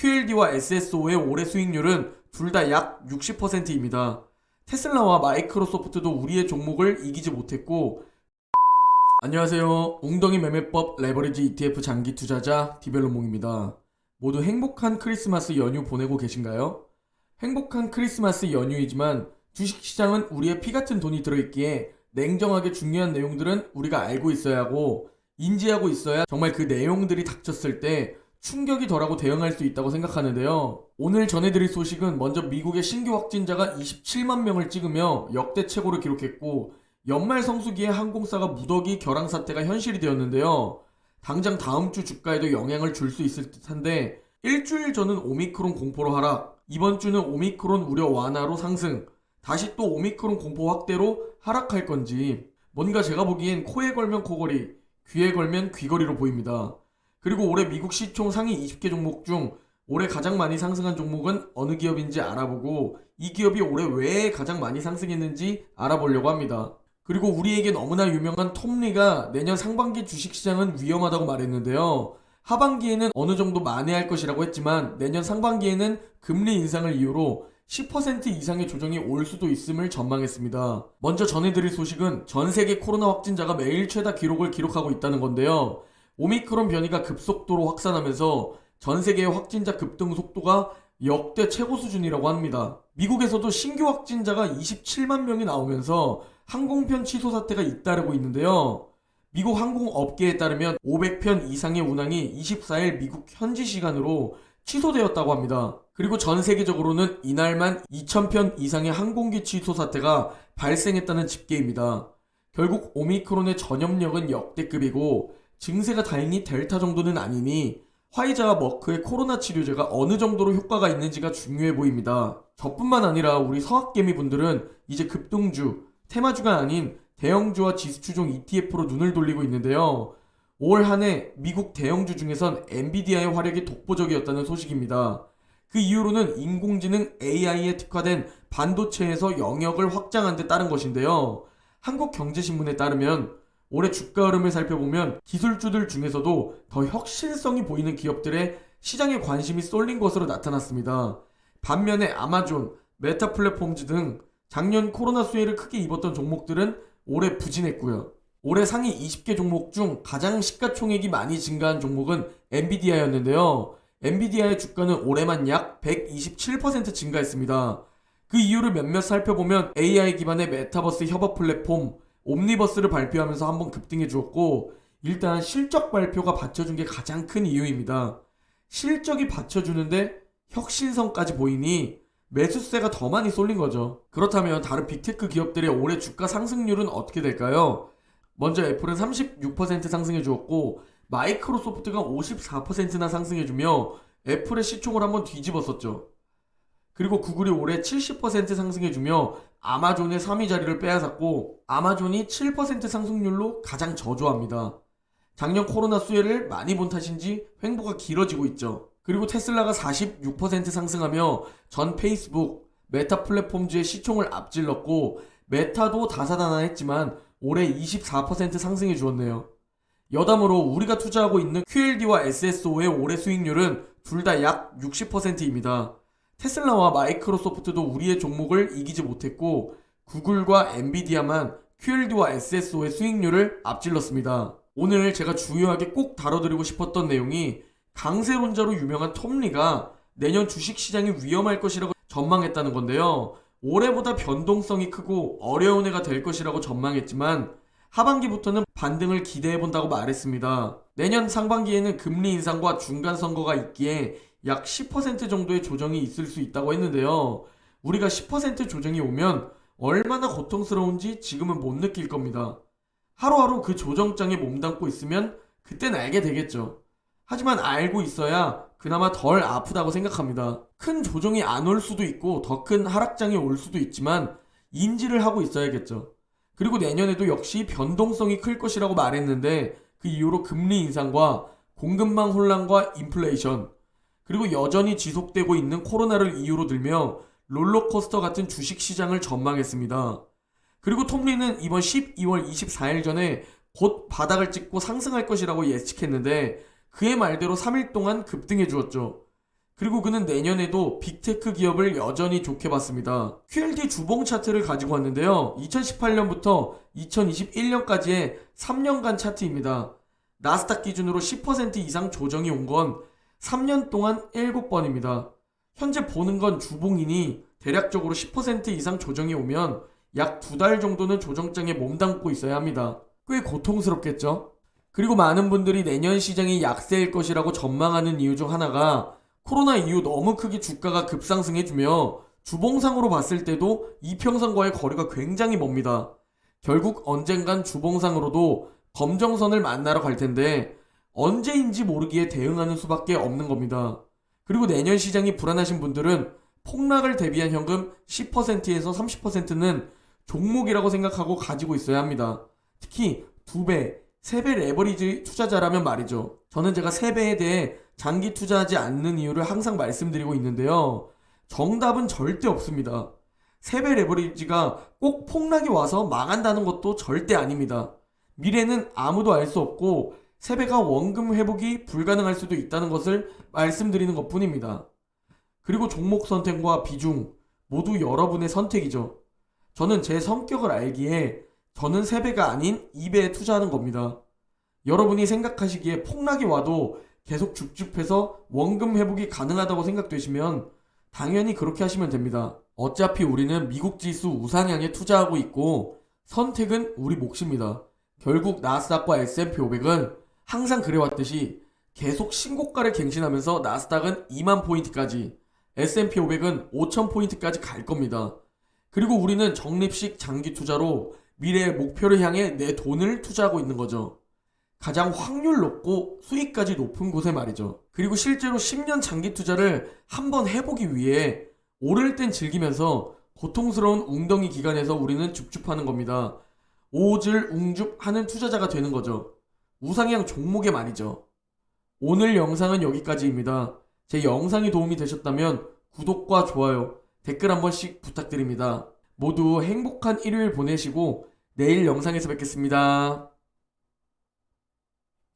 QLD와 SSO의 올해 수익률은 둘 다 약 60%입니다. 테슬라와 마이크로소프트도 우리의 종목을 이기지 못했고. 안녕하세요. 웅덩이 매매법 레버리지 ETF 장기 투자자 디벨로몽입니다. 모두 행복한 크리스마스 연휴 보내고 계신가요? 행복한 크리스마스 연휴이지만 주식시장은 우리의 피 같은 돈이 들어있기에 냉정하게 중요한 내용들은 우리가 알고 있어야 하고 인지하고 있어야 정말 그 내용들이 닥쳤을 때 충격이 덜하고 대응할 수 있다고 생각하는데요. 오늘 전해드릴 소식은 먼저 미국의 신규 확진자가 27만 명을 찍으며 역대 최고를 기록했고, 연말 성수기에 항공사가 무더기 결항 사태가 현실이 되었는데요. 당장 다음 주 주가에도 영향을 줄 수 있을 듯한데, 일주일 전은 오미크론 공포로 하락, 이번 주는 오미크론 우려 완화로 상승, 다시 또 오미크론 공포 확대로 하락할 건지, 뭔가 제가 보기엔 코에 걸면 코걸이, 귀에 걸면 귀걸이로 보입니다. 그리고 올해 미국 시총 상위 20개 종목 중 올해 가장 많이 상승한 종목은 어느 기업인지 알아보고, 이 기업이 올해 왜 가장 많이 상승했는지 알아보려고 합니다. 그리고 우리에게 너무나 유명한 톰리가 내년 상반기 주식시장은 위험하다고 말했는데요. 하반기에는 어느 정도 만회할 것이라고 했지만 내년 상반기에는 금리 인상을 이유로 10% 이상의 조정이 올 수도 있음을 전망했습니다. 먼저 전해드릴 소식은 전 세계 코로나 확진자가 매일 최다 기록을 기록하고 있다는 건데요. 오미크론 변이가 급속도로 확산하면서 전 세계의 확진자 급등 속도가 역대 최고 수준이라고 합니다. 미국에서도 신규 확진자가 27만 명이 나오면서 항공편 취소 사태가 잇따르고 있는데요. 미국 항공업계에 따르면 500편 이상의 운항이 24일 미국 현지 시간으로 취소되었다고 합니다. 그리고 전 세계적으로는 이날만 2,000편 이상의 항공기 취소 사태가 발생했다는 집계입니다. 결국 오미크론의 전염력은 역대급이고 증세가 다행히 델타 정도는 아니니 화이자와 머크의 코로나 치료제가 어느 정도로 효과가 있는지가 중요해 보입니다. 저뿐만 아니라 우리 서학개미 분들은 이제 급등주, 테마주가 아닌 대형주와 지수추종 ETF로 눈을 돌리고 있는데요. 올 한 해 미국 대형주 중에선 엔비디아의 활약이 독보적이었다는 소식입니다. 그 이유로는 인공지능 AI에 특화된 반도체에서 영역을 확장한 데 따른 것인데요. 한국경제신문에 따르면 올해 주가 흐름을 살펴보면 기술주들 중에서도 더 혁신성이 보이는 기업들의 시장에 관심이 쏠린 것으로 나타났습니다. 반면에 아마존, 메타 플랫폼즈 등 작년 코로나 수혜를 크게 입었던 종목들은 올해 부진했고요. 올해 상위 20개 종목 중 가장 시가총액이 많이 증가한 종목은 엔비디아였는데요. 엔비디아의 주가는 올해만 약 127% 증가했습니다. 그 이유를 몇몇 살펴보면 AI 기반의 메타버스 협업 플랫폼 옴니버스를 발표하면서 한번 급등해 주었고, 일단 실적 발표가 받쳐준 게 가장 큰 이유입니다. 실적이 받쳐주는데 혁신성까지 보이니 매수세가 더 많이 쏠린 거죠. 그렇다면 다른 빅테크 기업들의 올해 주가 상승률은 어떻게 될까요? 먼저 애플은 36% 상승해 주었고, 마이크로소프트가 54%나 상승해 주며 애플의 시총을 한번 뒤집었었죠. 그리고 구글이 올해 70% 상승해주며 아마존의 3위 자리를 빼앗았고, 아마존이 7% 상승률로 가장 저조합니다. 작년 코로나 수혜를 많이 본 탓인지 횡보가 길어지고 있죠. 그리고 테슬라가 46% 상승하며 전 페이스북, 메타 플랫폼즈의 시총을 앞질렀고, 메타도 다사다난했지만 올해 24% 상승해 주었네요. 여담으로 우리가 투자하고 있는 QLD와 SSO의 올해 수익률은 둘 다 약 60%입니다. 테슬라와 마이크로소프트도 우리의 종목을 이기지 못했고, 구글과 엔비디아만 QLD와 SSO의 수익률을 앞질렀습니다. 오늘 제가 중요하게 꼭 다뤄드리고 싶었던 내용이 강세론자로 유명한 톰리가 내년 주식시장이 위험할 것이라고 전망했다는 건데요. 올해보다 변동성이 크고 어려운 해가 될 것이라고 전망했지만 하반기부터는 반등을 기대해본다고 말했습니다. 내년 상반기에는 금리 인상과 중간선거가 있기에 약 10% 정도의 조정이 있을 수 있다고 했는데요. 우리가 10% 조정이 오면 얼마나 고통스러운지 지금은 못 느낄 겁니다. 하루하루 그 조정장에 몸담고 있으면 그땐 알게 되겠죠. 하지만 알고 있어야 그나마 덜 아프다고 생각합니다. 큰 조정이 안 올 수도 있고 더 큰 하락장이 올 수도 있지만 인지를 하고 있어야겠죠. 그리고 내년에도 역시 변동성이 클 것이라고 말했는데 그 이후로 금리 인상과 공급망 혼란과 인플레이션, 그리고 여전히 지속되고 있는 코로나를 이유로 들며 롤러코스터 같은 주식시장을 전망했습니다. 그리고 톰리는 이번 12월 24일 전에 곧 바닥을 찍고 상승할 것이라고 예측했는데 그의 말대로 3일 동안 급등해 주었죠. 그리고 그는 내년에도 빅테크 기업을 여전히 좋게 봤습니다. QLD 주봉 차트를 가지고 왔는데요. 2018년부터 2021년까지의 3년간 차트입니다. 나스닥 기준으로 10% 이상 조정이 온 건 3년 동안 7번입니다. 현재 보는 건 주봉이니 대략적으로 10% 이상 조정이 오면 약 2달 정도는 조정장에 몸담고 있어야 합니다. 꽤 고통스럽겠죠? 그리고 많은 분들이 내년 시장이 약세일 것이라고 전망하는 이유 중 하나가 코로나 이후 너무 크게 주가가 급상승해주며 주봉상으로 봤을 때도 이평선과의 거리가 굉장히 멉니다. 결국 언젠간 주봉상으로도 검정선을 만나러 갈 텐데 언제인지 모르기에 대응하는 수밖에 없는 겁니다. 그리고 내년 시장이 불안하신 분들은 폭락을 대비한 현금 10%에서 30%는 종목이라고 생각하고 가지고 있어야 합니다. 특히 2배, 3배 레버리지 투자자라면 말이죠. 저는 제가 3배에 대해 장기 투자하지 않는 이유를 항상 말씀드리고 있는데요. 정답은 절대 없습니다. 3배 레버리지가 꼭 폭락이 와서 망한다는 것도 절대 아닙니다. 미래는 아무도 알 수 없고 3배가 원금 회복이 불가능할 수도 있다는 것을 말씀드리는 것 뿐입니다. 그리고 종목 선택과 비중 모두 여러분의 선택이죠. 저는 제 성격을 알기에 저는 3배가 아닌 2배에 투자하는 겁니다. 여러분이 생각하시기에 폭락이 와도 계속 줍줍해서 원금 회복이 가능하다고 생각되시면 당연히 그렇게 하시면 됩니다. 어차피 우리는 미국 지수 우상향에 투자하고 있고 선택은 우리 몫입니다. 결국 나스닥과 S&P 500은 항상 그래왔듯이 계속 신고가를 갱신하면서 나스닥은 2만 포인트까지, S&P 500은 5천 포인트까지 갈 겁니다. 그리고 우리는 적립식 장기 투자로 미래의 목표를 향해 내 돈을 투자하고 있는 거죠. 가장 확률 높고 수익까지 높은 곳에 말이죠. 그리고 실제로 10년 장기 투자를 한번 해보기 위해 오를 땐 즐기면서 고통스러운 웅덩이 기간에서 우리는 줍줍하는 겁니다. 오질 웅줍하는 투자자가 되는 거죠. 우상향 종목에 말이죠. 오늘 영상은 여기까지입니다. 제 영상이 도움이 되셨다면 구독과 좋아요, 댓글 한 번씩 부탁드립니다. 모두 행복한 일요일 보내시고 내일 영상에서 뵙겠습니다.